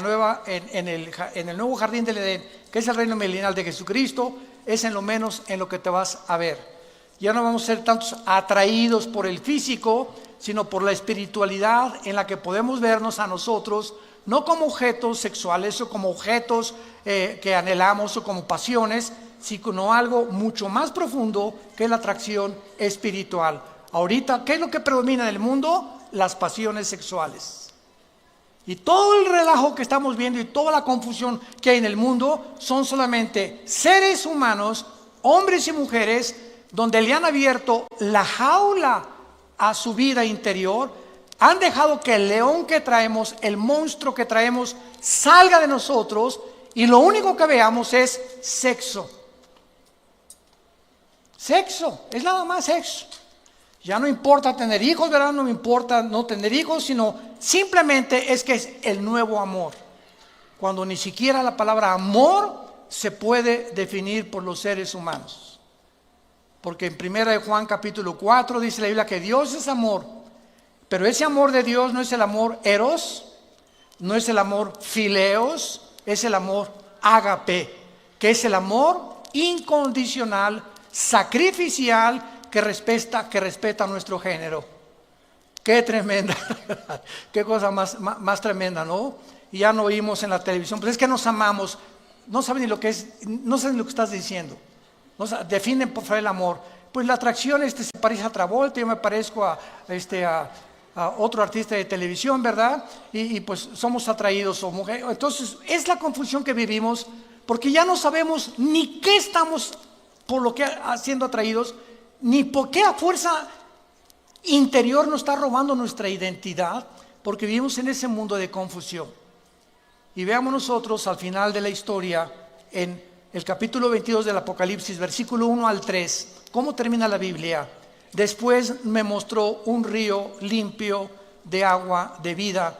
Speaker 1: el nuevo jardín del Edén, que es el reino milenial de Jesucristo, es en lo menos en lo que te vas a ver. Ya no vamos a ser tantos atraídos por el físico, sino por la espiritualidad en la que podemos vernos a nosotros, no como objetos sexuales o como objetos que anhelamos o como pasiones, sino algo mucho más profundo que es la atracción espiritual. Ahorita, ¿qué es lo que predomina en el mundo? Las pasiones sexuales. Y todo el relajo que estamos viendo y toda la confusión que hay en el mundo son solamente seres humanos, hombres y mujeres, donde le han abierto la jaula a su vida interior, han dejado que el león que traemos, el monstruo que traemos, salga de nosotros y lo único que veamos es sexo. Sexo, es nada más sexo. Ya no importa tener hijos, ¿verdad? No me importa no tener hijos, sino simplemente es que es el nuevo amor. Cuando ni siquiera la palabra amor se puede definir por los seres humanos. Porque en 1 Juan capítulo 4 dice la Biblia que Dios es amor. Pero ese amor de Dios no es el amor eros, no es el amor fileos, es el amor ágape, que es el amor incondicional, sacrificial, que respeta nuestro género. Qué tremenda, qué cosa más tremenda, ¿no? Y ya no oímos en la televisión, pues es que nos amamos. no saben ni lo que es, no saben lo que estás diciendo. No definen por favor el amor. Pues la atracción se parece a Travolta, yo me parezco a otro artista de televisión, ¿verdad? Y pues somos atraídos o mujeres. Entonces es la confusión que vivimos, porque ya no sabemos ni qué estamos por lo que siendo atraídos, ni por qué a fuerza interior nos está robando nuestra identidad, porque vivimos en ese mundo de confusión. Y veamos nosotros al final de la historia, en el capítulo 22 del Apocalipsis, versículo 1 al 3, ¿cómo termina la Biblia? Después me mostró un río limpio de agua de vida,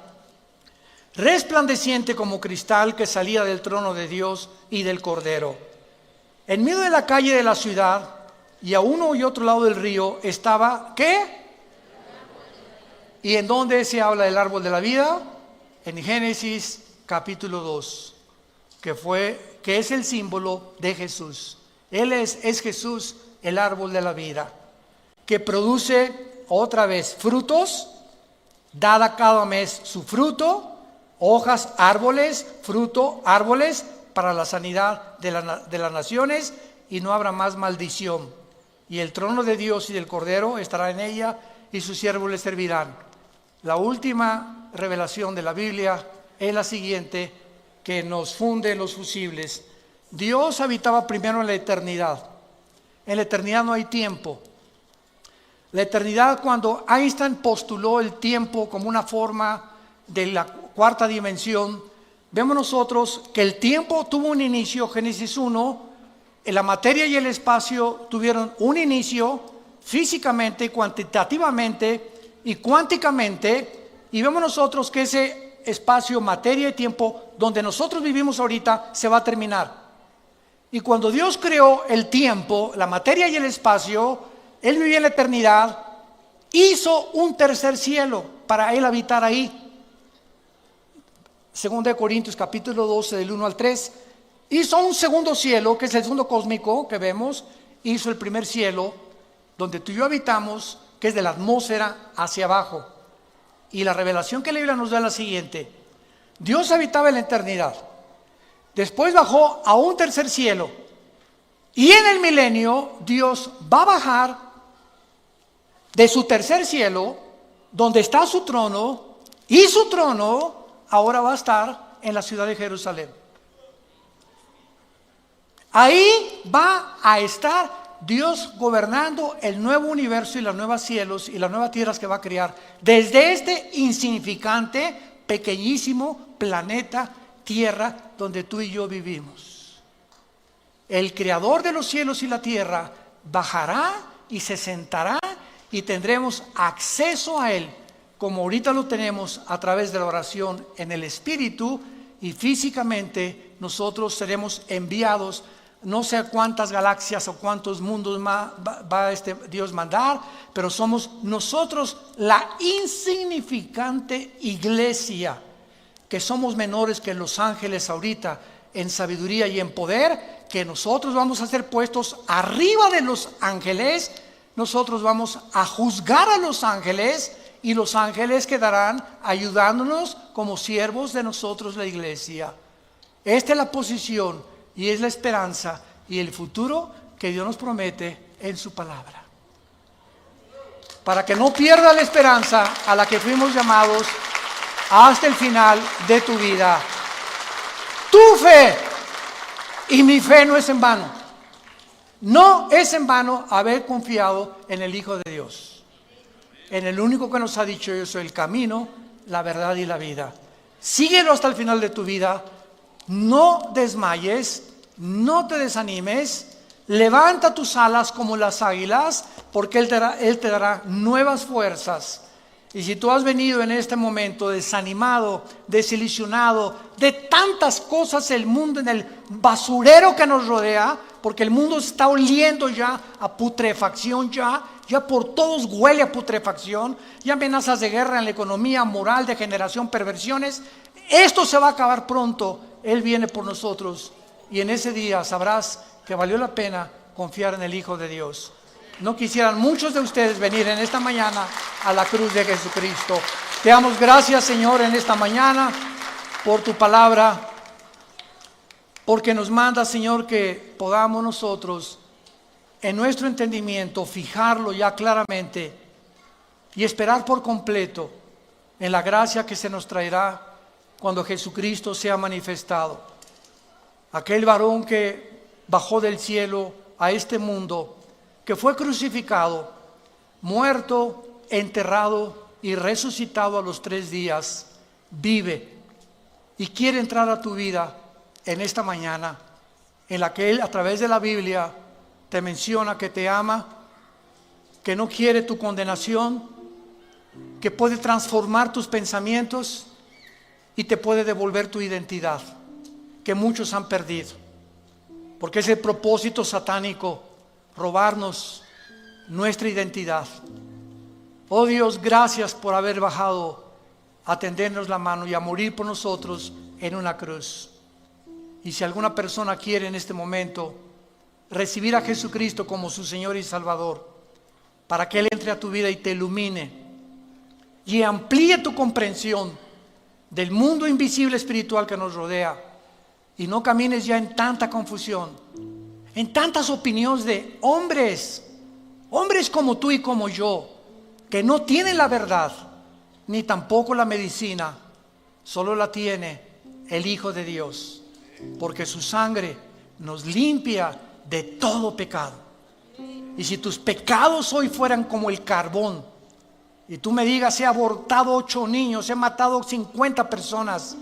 Speaker 1: resplandeciente como cristal, que salía del trono de Dios y del Cordero. En medio de la calle de la ciudad, y a uno y otro lado del río, estaba, ¿qué? ¿Y en dónde se habla del árbol de la vida? En Génesis capítulo 2, que es el símbolo de Jesús. Él es Jesús, el árbol de la vida, que produce otra vez frutos, dada cada mes su fruto, hojas, árboles, fruto, árboles, para la sanidad de las naciones, y no habrá más maldición. Y el trono de Dios y del Cordero estará en ella, y sus siervos le servirán. La última revelación de la Biblia es la siguiente, que nos funde los fusibles. Dios habitaba primero en la eternidad. En la eternidad no hay tiempo. La eternidad, cuando Einstein postuló el tiempo como una forma de la cuarta dimensión, vemos nosotros que el tiempo tuvo un inicio, Génesis 1, la materia y el espacio tuvieron un inicio físicamente, cuantitativamente y cuánticamente, y vemos nosotros que ese espacio, materia y tiempo donde nosotros vivimos ahorita se va a terminar. Y cuando Dios creó el tiempo, la materia y el espacio, Él vivía en la eternidad, hizo un tercer cielo para Él habitar ahí. Segunda de Corintios capítulo 12 del 1 al 3, hizo un segundo cielo, que es el segundo cósmico que vemos, hizo el primer cielo donde tú y yo habitamos, que es de la atmósfera hacia abajo. Y la revelación que la Biblia nos da es la siguiente: Dios habitaba en la eternidad, después bajó a un tercer cielo, y en el milenio Dios va a bajar de su tercer cielo, donde está su trono, y su trono ahora va a estar en la ciudad de Jerusalén. Ahí va a estar Dios gobernando el nuevo universo y los nuevos cielos y las nuevas tierras que va a crear, desde este insignificante, pequeñísimo planeta Tierra donde tú y yo vivimos. El creador de los cielos y la tierra bajará y se sentará, y tendremos acceso a Él, como ahorita lo tenemos a través de la oración en el Espíritu, y físicamente nosotros seremos enviados. No sé cuántas galaxias o cuántos mundos va Dios mandar, pero somos nosotros la insignificante iglesia, que somos menores que los ángeles ahorita en sabiduría y en poder, que nosotros vamos a ser puestos arriba de los ángeles. Nosotros vamos a juzgar a los ángeles, y los ángeles quedarán ayudándonos como siervos de nosotros, la iglesia. Esta es la posición y es la esperanza y el futuro que Dios nos promete en su palabra. Para que no pierdas la esperanza a la que fuimos llamados hasta el final de tu vida. Tu fe y mi fe no es en vano. No es en vano haber confiado en el Hijo de Dios, en el único que nos ha dicho: yo soy el camino, la verdad y la vida. Síguelo hasta el final de tu vida. No desmayes, no te desanimes, levanta tus alas como las águilas, porque Él te dará nuevas fuerzas. Y si tú has venido en este momento desanimado, desilusionado de tantas cosas, el mundo, en el basurero que nos rodea, porque el mundo está oliendo ya a putrefacción, ya por todos huele a putrefacción, ya amenazas de guerra en la economía, moral, degeneración, perversiones. Esto se va a acabar pronto. Él viene por nosotros, y en ese día sabrás que valió la pena confiar en el Hijo de Dios. No quisieran muchos de ustedes venir en esta mañana a la cruz de Jesucristo. Te damos gracias, Señor, en esta mañana por tu palabra. porque nos manda, Señor, que podamos nosotros en nuestro entendimiento fijarlo ya claramente y esperar por completo en la gracia que se nos traerá cuando Jesucristo sea manifestado. Aquel varón que bajó del cielo a este mundo, que fue crucificado, muerto, enterrado y resucitado a los 3 días, vive y quiere entrar a tu vida en esta mañana, en la que Él a través de la Biblia te menciona que te ama, que no quiere tu condenación, que puede transformar tus pensamientos y te puede devolver tu identidad, que muchos han perdido, porque es el propósito satánico robarnos nuestra identidad. Oh Dios, gracias por haber bajado a tendernos la mano y a morir por nosotros en una cruz. Y si alguna persona quiere en este momento recibir a Jesucristo como su Señor y Salvador, para que Él entre a tu vida y te ilumine y amplíe tu comprensión del mundo invisible espiritual que nos rodea, y no camines ya en tanta confusión, en tantas opiniones de hombres como tú y como yo, que no tienen la verdad, ni tampoco la medicina, solo la tiene el Hijo de Dios, porque su sangre nos limpia de todo pecado. Y si tus pecados hoy fueran como el carbón, y tú me digas, he abortado 8 niños, he matado 50 personas,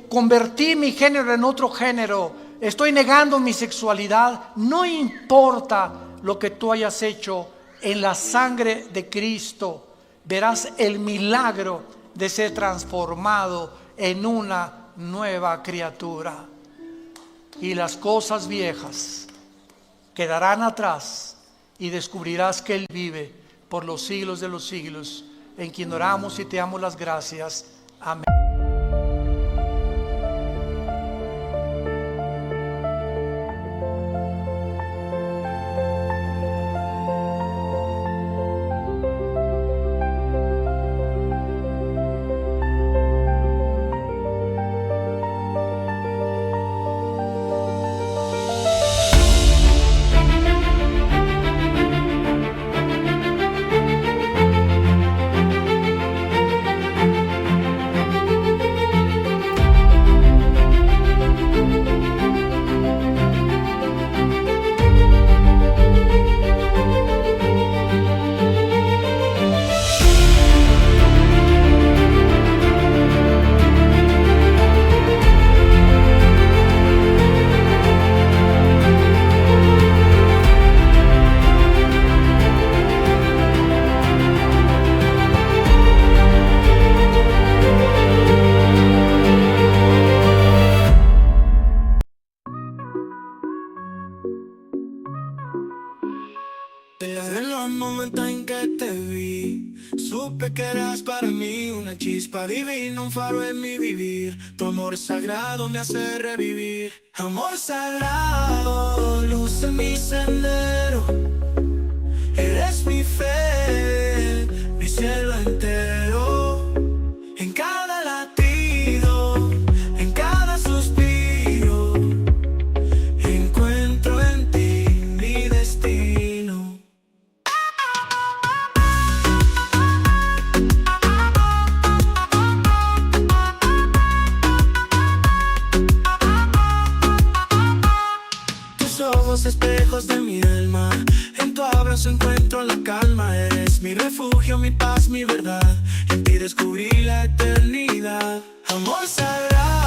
Speaker 1: convertí mi género en otro género, estoy negando mi sexualidad, no importa lo que tú hayas hecho, en la sangre de Cristo verás el milagro de ser transformado en una nueva criatura, y las cosas viejas quedarán atrás y descubrirás que Él vive por los siglos de los siglos, en quien oramos y te damos las gracias. Amén.
Speaker 2: Desde los momentos en que te vi, supe que eras para mí una chispa divina, un faro en mi vivir. Tu amor sagrado me hace revivir. Amor sagrado, luz en mi sendero. Eres mi fe, mi cielo entero. En cada latido, en cada suspiro, encuentro en ti mi destino. Tus ojos espejos de mi alma, en tu abrazo encuentro la calma. Eres mi refugio, mi paz, mi verdad. En ti descubrí la eternidad. Amor sagrado.